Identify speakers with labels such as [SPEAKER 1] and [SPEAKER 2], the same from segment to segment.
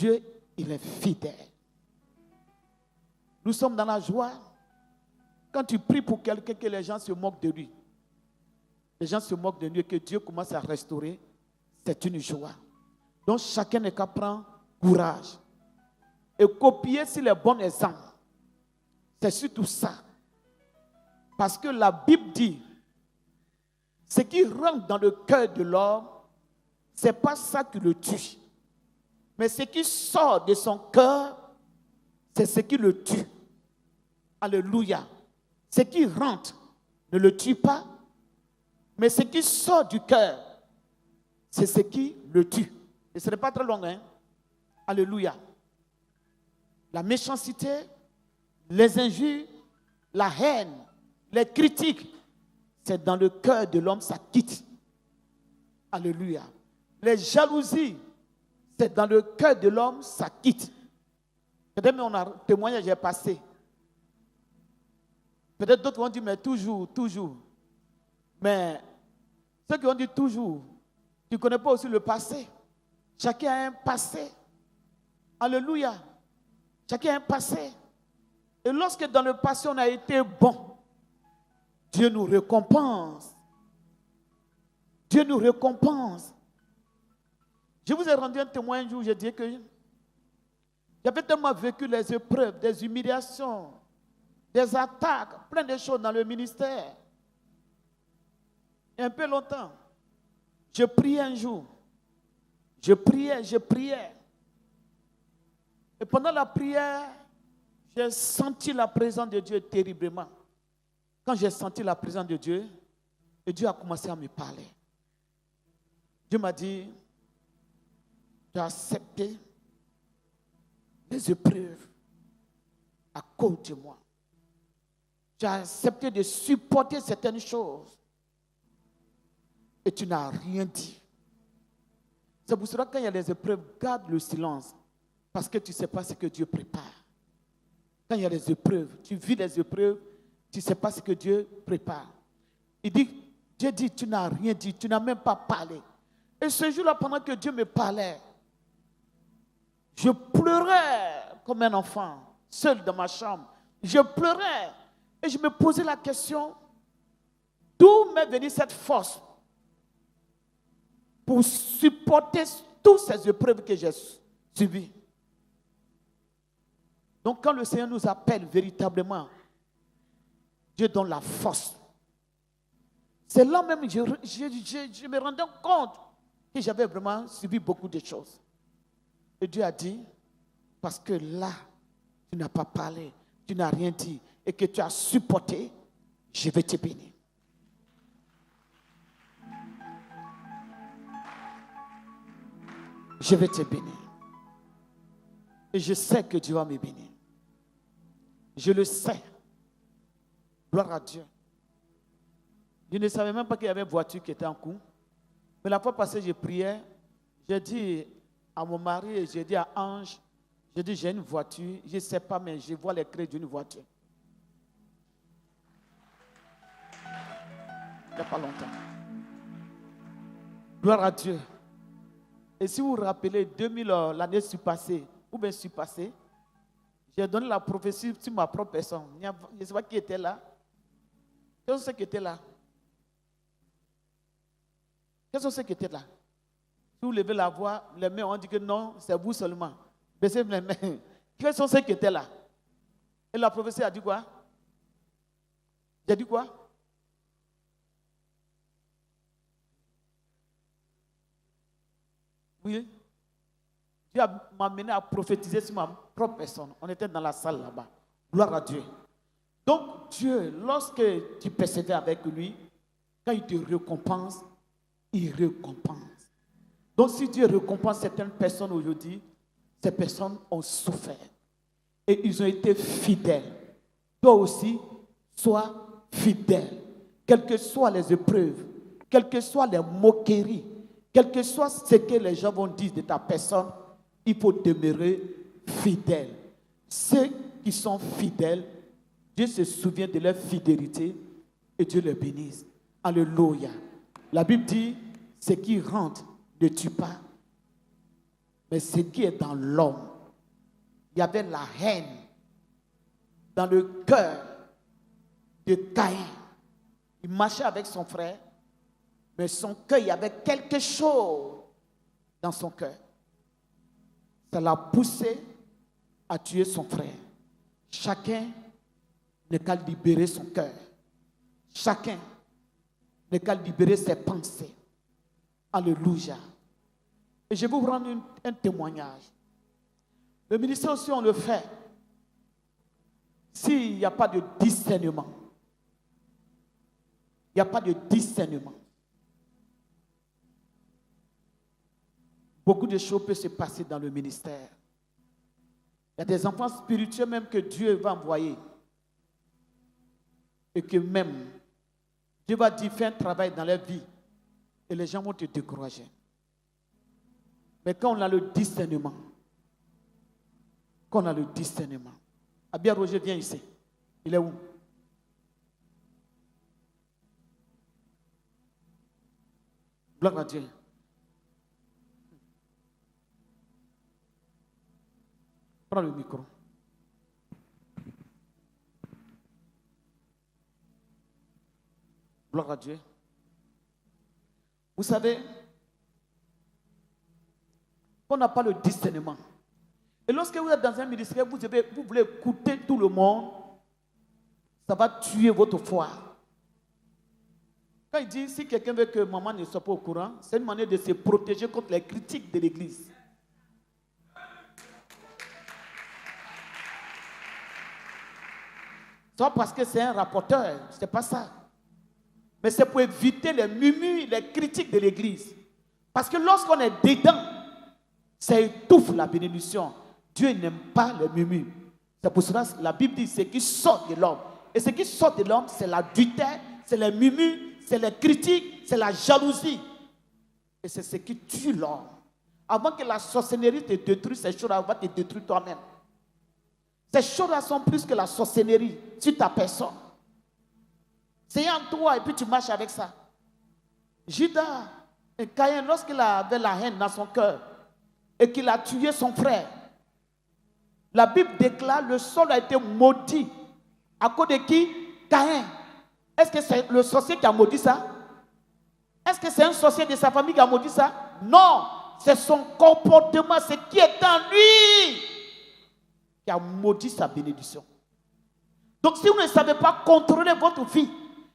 [SPEAKER 1] Dieu, il est fidèle. Nous sommes dans la joie. Quand tu pries pour quelqu'un, que les gens se moquent de lui. Les gens se moquent de lui et que Dieu commence à restaurer. C'est une joie. Donc chacun n'est qu'à prendre courage. Et copier sur les bons exemples. C'est surtout ça. Parce que la Bible dit, ce qui rentre dans le cœur de l'homme, ce n'est pas ça qui le tue. Mais ce qui sort de son cœur, c'est ce qui le tue. Alléluia. Ce qui rentre ne le tue pas, mais ce qui sort du cœur, c'est ce qui le tue. Et ce n'est pas très long, hein? Alléluia. La méchanceté, les injures, la haine, les critiques, c'est dans le cœur de l'homme, ça quitte. Alléluia. Les jalousies, c'est dans le cœur de l'homme, ça quitte. Peut-être on a témoignage est passé. Peut-être d'autres vont dire, mais toujours, toujours. Mais ceux qui ont dit toujours, tu ne connais pas aussi le passé. Chacun a un passé. Alléluia. Chacun a un passé. Et lorsque dans le passé on a été bon, Dieu nous récompense. Dieu nous récompense. Je vous ai rendu un témoin un jour, j'ai dit que j'avais tellement vécu les épreuves, des humiliations, des attaques, plein de choses dans le ministère. Et un peu longtemps, je priais un jour. Je priais. Et pendant la prière, j'ai senti la présence de Dieu terriblement. Quand j'ai senti la présence de Dieu, et Dieu a commencé à me parler. Dieu m'a dit, tu as accepté les épreuves à cause de moi. Tu as accepté de supporter certaines choses et tu n'as rien dit. C'est pour cela que quand il y a les épreuves, garde le silence parce que tu ne sais pas ce que Dieu prépare. Quand il y a les épreuves, tu vis les épreuves, tu ne sais pas ce que Dieu prépare. Dieu dit, tu n'as rien dit, tu n'as même pas parlé. Et ce jour-là, pendant que Dieu me parlait, je pleurais comme un enfant, seul dans ma chambre. Je pleurais et je me posais la question, d'où m'est venue cette force pour supporter toutes ces épreuves que j'ai subies. Donc quand le Seigneur nous appelle véritablement, Dieu donne la force. C'est là même que je me rendais compte que j'avais vraiment subi beaucoup de choses. Et Dieu a dit, parce que là, tu n'as pas parlé, tu n'as rien dit, et que tu as supporté, je vais te bénir. Je vais te bénir. Et je sais que Dieu va me bénir. Je le sais. Gloire à Dieu. Je ne savais même pas qu'il y avait une voiture qui était en cours. Mais la fois passée, je priais. J'ai dit à mon mari et j'ai dit à Ange, j'ai dit, j'ai une voiture. Je ne sais pas, mais je vois les clés d'une voiture. Il n'y a pas longtemps. Gloire à Dieu. Et si vous vous rappelez, 2000, l'année passée, ou bien passée, j'ai donné la prophétie sur ma propre personne. Je ne sais pas qui était là. Quels sont ceux qui étaient là? Quels sont ceux qui étaient là? Si vous levez la voix, les mains, on dit que non, c'est vous seulement. Baissez les mains. Quels sont ceux qui étaient là? Et la prophétie a dit quoi? J'ai dit quoi? Oui. Dieu m'a amené à prophétiser sur ma propre personne. On était dans la salle là-bas. Gloire à Dieu. Donc Dieu, lorsque tu persévères avec lui, quand il te récompense, il récompense. Donc si Dieu récompense certaines personnes aujourd'hui, ces personnes ont souffert. Et ils ont été fidèles. Toi aussi, sois fidèle. Quelles que soient les épreuves, quelles que soient les moqueries, quel que soit ce que les gens vont dire de ta personne, il faut demeurer fidèle. Ceux qui sont fidèles, Dieu se souvient de leur fidélité et Dieu les bénisse. Alléluia. La Bible dit, ce qui rentre ne tue pas. Mais ce qui est dans l'homme, il y avait la haine dans le cœur de Caïn. Il marchait avec son frère, mais son cœur, il y avait quelque chose dans son cœur. Ça l'a poussé à tuer son frère. Chacun n'a qu'à libérer son cœur. Chacun n'a qu'à libérer ses pensées. Alléluia. Et je vais vous rendre un témoignage. Le ministère aussi, on le fait. S'il n'y a pas de discernement, il n'y a pas de discernement. Beaucoup de choses peuvent se passer dans le ministère. Il y a des enfants spirituels même que Dieu va envoyer. Et que même, Dieu va dire, fais un travail dans leur vie. Et les gens vont te décourager. Mais quand on a le discernement, Abia Roger, viens ici. Il est où? Gloire à Dieu. Prends le micro. Gloire à Dieu. Vous savez, on n'a pas le discernement. Et lorsque vous êtes dans un ministère, vous voulez écouter tout le monde, ça va tuer votre foi. Quand il dit, si quelqu'un veut que maman ne soit pas au courant, c'est une manière de se protéger contre les critiques de l'église. Soit parce que c'est un rapporteur, c'est pas ça. Mais c'est pour éviter les murmures, les critiques de l'église. Parce que lorsqu'on est dedans, ça étouffe la bénédiction. Dieu n'aime pas les murmures. C'est pour cela que la Bible dit ce qui sort de l'homme. Et ce qui sort de l'homme, c'est l'adultère, c'est les murmures, c'est les critiques, c'est la jalousie. Et c'est ce qui tue l'homme. Avant que la sorcellerie te détruise, ces choses-là vont te détruire toi-même. Ces choses-là sont plus que la sorcellerie sur ta personne. C'est en toi et puis tu marches avec ça. Judas et Caïn, lorsqu'il avait la haine dans son cœur et qu'il a tué son frère, la Bible déclare le sol a été maudit. À cause de qui? Caïn. Est-ce que c'est le sorcier qui a maudit ça? Est-ce que c'est un sorcier de sa famille qui a maudit ça? Non, c'est son comportement, ce qui est en lui qui a maudit sa bénédiction. Donc si vous ne savez pas contrôler votre vie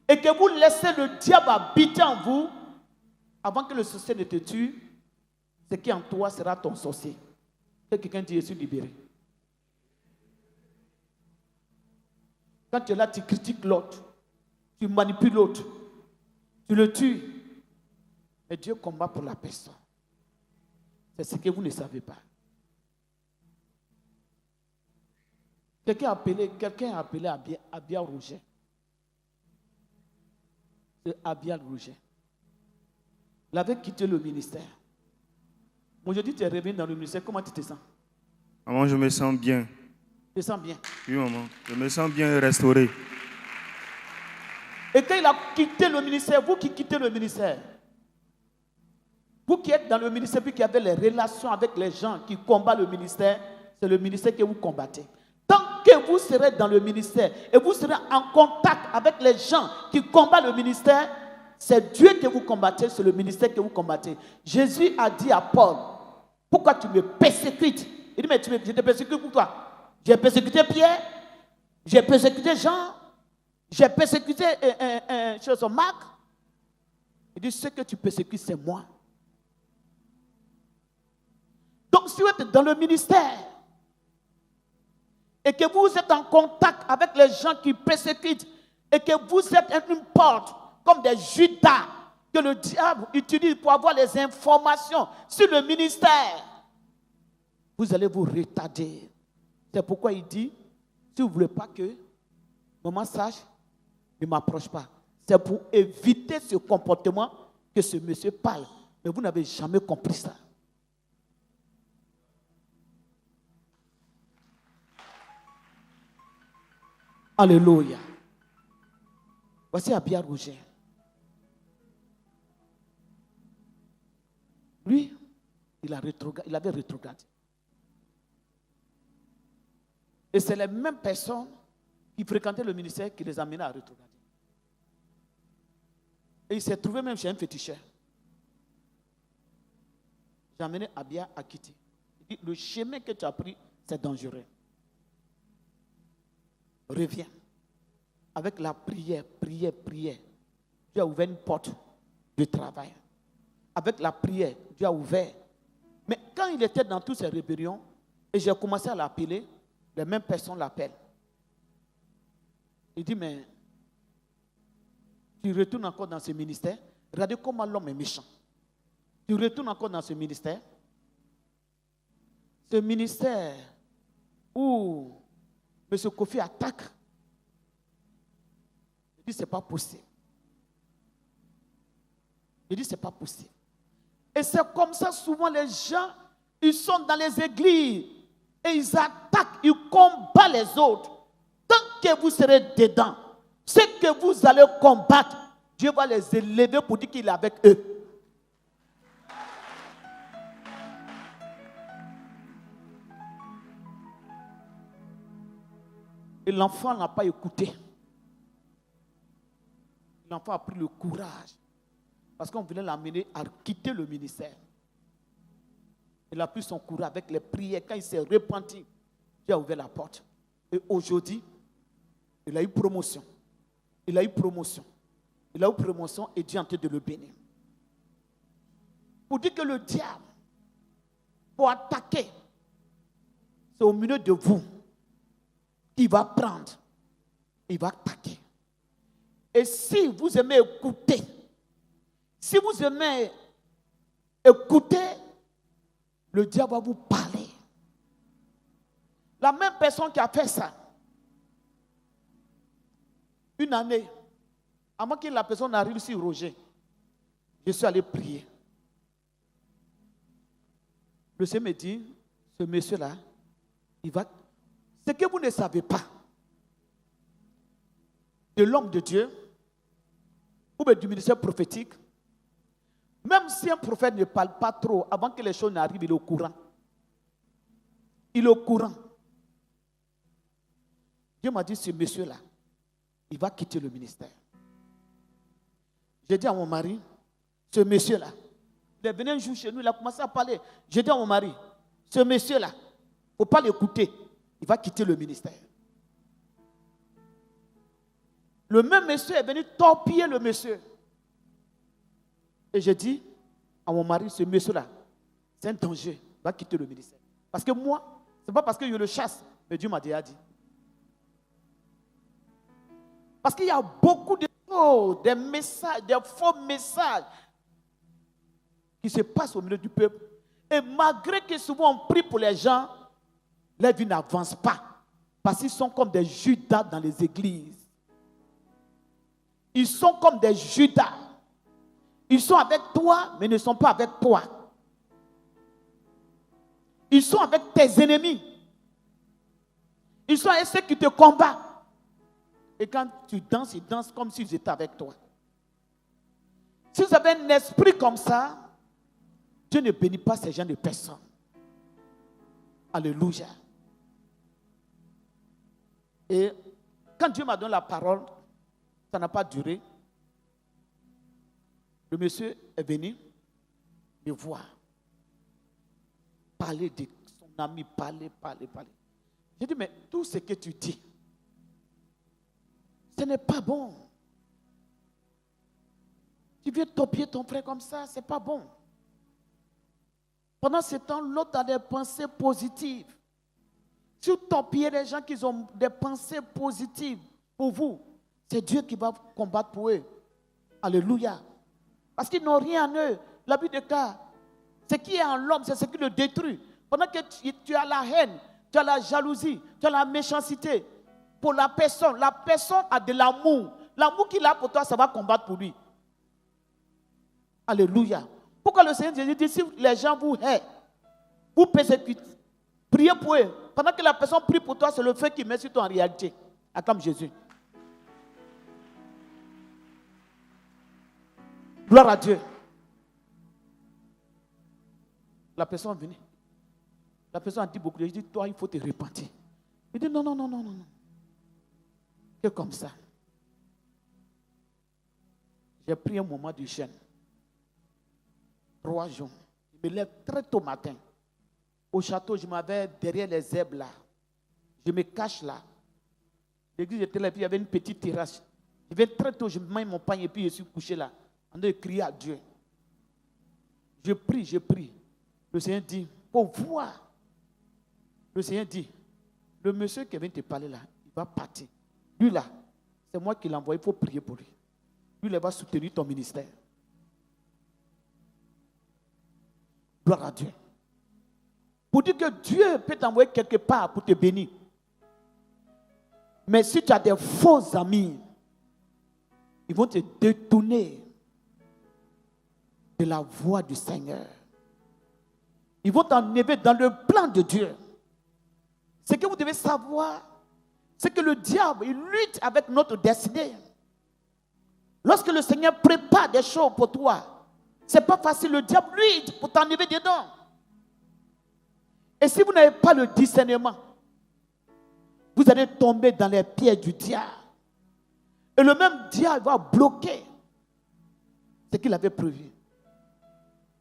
[SPEAKER 1] et que vous laissez le diable habiter en vous, avant que le sorcier ne te tue, ce qui est en toi sera ton sorcier. Que quelqu'un dit, je suis libéré. Quand tu es là, tu critiques l'autre, tu manipules l'autre, tu le tues. Et Dieu combat pour la personne. C'est ce que vous ne savez pas. Quelqu'un a appelé Abia Roger. C'est Abia Roger. Il avait quitté le ministère. Aujourd'hui, tu es revenu dans le ministère. Comment tu te sens?
[SPEAKER 2] Maman, je me sens bien.
[SPEAKER 1] Tu te sens bien?
[SPEAKER 2] Oui, maman. Je me sens bien restauré.
[SPEAKER 1] Et quand il a quitté le ministère, vous qui quittez le ministère, vous qui êtes dans le ministère puis qui avez les relations avec les gens qui combattent le ministère, c'est le ministère que vous combattez. Tant que vous serez dans le ministère et vous serez en contact avec les gens qui combattent le ministère, c'est Dieu que vous combattez, c'est le ministère que vous combattez. Jésus a dit à Paul, pourquoi tu me persécutes? Il dit, mais je te persécute pour toi. J'ai persécuté Pierre, j'ai persécuté Jean, j'ai persécuté Marc. Il dit, ce que tu persécutes, c'est moi. Donc si vous êtes dans le ministère et que vous êtes en contact avec les gens qui persécutent et que vous êtes une porte comme des Judas que le diable utilise pour avoir les informations sur le ministère, vous allez vous retarder. C'est pourquoi il dit, si vous ne voulez pas que maman sache, ne m'approche pas. C'est pour éviter ce comportement que ce monsieur parle. Mais vous n'avez jamais compris ça. Alléluia. Voici Abia Roger. Lui, il avait rétrogradé. Et c'est les mêmes personnes qui fréquentaient le ministère qui les amenaient à rétrograder. Et il s'est trouvé même chez un féticheur. J'ai amené Abia à quitter. Il dit, le chemin que tu as pris, c'est dangereux. Reviens. Avec la prière. Dieu a ouvert une porte de travail. Avec la prière, Dieu a ouvert. Mais quand il était dans toutes ces rébellions, et j'ai commencé à l'appeler, les mêmes personnes l'appellent. Il dit, mais tu retournes encore dans ce ministère. Regardez comment l'homme est méchant. Tu retournes encore dans ce ministère. Ce ministère où M. Kofi attaque. Il dit, c'est pas possible. Il dit, c'est pas possible. Et c'est comme ça, souvent, les gens, ils sont dans les églises et ils attaquent, ils combattent les autres. Tant que vous serez dedans, ce que vous allez combattre, Dieu va les élever pour dire qu'il est avec eux. Et l'enfant n'a pas écouté. L'enfant a pris le courage. Parce qu'on voulait l'amener à quitter le ministère. Il a pris son courage avec les prières. Quand il s'est repenti, Dieu a ouvert la porte. Et aujourd'hui, il a eu promotion. Il a eu promotion. Il a eu promotion et Dieu est en train de le bénir. Pour dire que le diable, pour attaquer, c'est au milieu de vous qu'il va prendre. Il va attaquer. Et si vous aimez écouter, si vous aimez écouter, le diable va vous parler. La même personne qui a fait ça, une année, avant que la personne arrive sur Roger, je suis allé prier. Le Seigneur me dit, ce monsieur-là, il va... Ce que vous ne savez pas de l'homme de Dieu, ou bien du ministère prophétique, même si un prophète ne parle pas trop, avant que les choses n'arrivent, il est au courant. Il est au courant. Dieu m'a dit, ce monsieur-là, il va quitter le ministère. J'ai dit à mon mari, ce monsieur-là, il est venu un jour chez nous, il a commencé à parler. J'ai dit à mon mari, ce monsieur-là, il ne faut pas l'écouter, il va quitter le ministère. Le même monsieur est venu torpiller le monsieur. Et j'ai dit à mon mari, ce monsieur-là, c'est un danger, il va quitter le ministère. Parce que moi, ce n'est pas parce que je le chasse, mais Dieu m'a déjà dit. Parce qu'il y a beaucoup de choses, des messages, des faux messages qui se passent au milieu du peuple. Et malgré que souvent on prie pour les gens, les vies n'avancent pas. Parce qu'ils sont comme des Judas dans les églises. Ils sont comme des Judas. Ils sont avec toi, mais ne sont pas avec toi. Ils sont avec tes ennemis. Ils sont avec ceux qui te combattent. Et quand tu danses, ils dansent comme s'ils étaient avec toi. Si vous avez un esprit comme ça, Dieu ne bénit pas ces gens de personnes. Alléluia. Et quand Dieu m'a donné la parole, ça n'a pas duré. Le monsieur est venu me voir. Parler de son ami, parler. J'ai dit, mais tout ce que tu dis, ce n'est pas bon. Tu viens torpiller ton frère comme ça, ce n'est pas bon. Pendant ce temps, l'autre a des pensées positives. Si vous torpillez les gens qui ont des pensées positives pour vous, c'est Dieu qui va combattre pour eux. Alléluia. Parce qu'ils n'ont rien en eux. La Bible déclare, ce qui est en l'homme, c'est ce qui le détruit. Pendant que tu as la haine, tu as la jalousie, tu as la méchanceté pour la personne a de l'amour. L'amour qu'il a pour toi, ça va combattre pour lui. Alléluia. Pourquoi le Seigneur Jésus dit, si les gens vous haïssent, vous persécutez, priez pour eux. Pendant que la personne prie pour toi, c'est le feu qui met sur toi en réalité. Acclame Jésus. Gloire à Dieu. La personne venait. La personne a dit beaucoup. Je dis, toi, il faut te repentir. Il dit, non, non, non, non, non. Que comme ça. J'ai pris un moment de jeûne. 3 jours. Je me lève très tôt matin. Au château, je m'avais derrière les herbes là. Je me cache là. L'église était là, puis il y avait une petite terrasse. Je vais très tôt, je mets mon pain et puis je suis couché là. En train de crier à Dieu. Je prie. Le Seigneur dit, pour voir. Le Seigneur dit, le monsieur qui vient te parler là, il va partir. Lui là, c'est moi qui l'ai envoyé, il faut prier pour lui. Lui, il va soutenir ton ministère. Gloire à Dieu. Pour dire que Dieu peut t'envoyer quelque part pour te bénir. Mais si tu as des faux amis, ils vont te détourner de la voie du Seigneur. Ils vont t'enlever dans le plan de Dieu. Ce que vous devez savoir, c'est que le diable, il lutte avec notre destinée. Lorsque le Seigneur prépare des choses pour toi, ce n'est pas facile. Le diable lutte pour t'enlever dedans. Et si vous n'avez pas le discernement, vous allez tomber dans les pieds du diable. Et le même diable va bloquer ce qu'il avait prévu.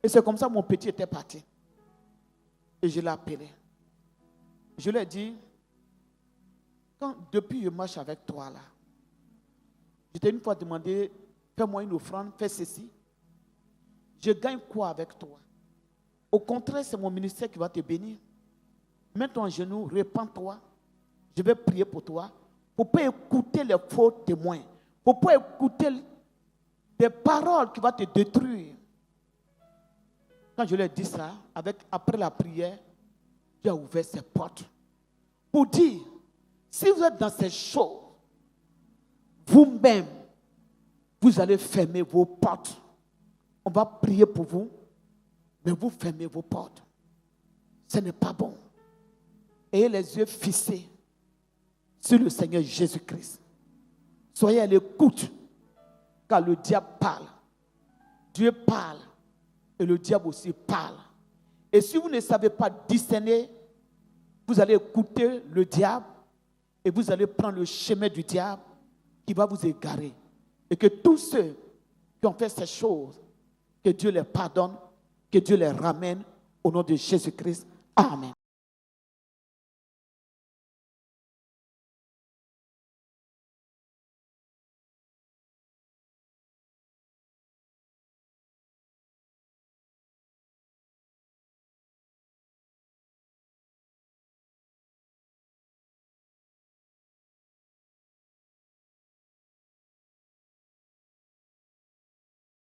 [SPEAKER 1] Et c'est comme ça que mon petit était parti. Et je l'ai appelé. Je lui ai dit, depuis que je marche avec toi là, je t'ai une fois demandé, fais-moi une offrande, fais ceci. Je gagne quoi avec toi? Au contraire, c'est mon ministère qui va te bénir. Mets-toi en genoux, répands-toi. Je vais prier pour toi. Il ne faut pas écouter les faux témoins. Il ne faut pas écouter des paroles qui vont te détruire. Quand je lui ai dit ça, après la prière, Dieu a ouvert ses portes. Pour dire, si vous êtes dans ces choses, vous-même, vous allez fermer vos portes. On va prier pour vous, mais vous fermez vos portes. Ce n'est pas bon. Ayez les yeux fixés sur le Seigneur Jésus-Christ. Soyez à l'écoute, car le diable parle. Dieu parle, et le diable aussi parle. Et si vous ne savez pas discerner, vous allez écouter le diable, et vous allez prendre le chemin du diable qui va vous égarer. Et que tous ceux qui ont fait ces choses, que Dieu les pardonne, que Dieu les ramène au nom de Jésus-Christ. Amen.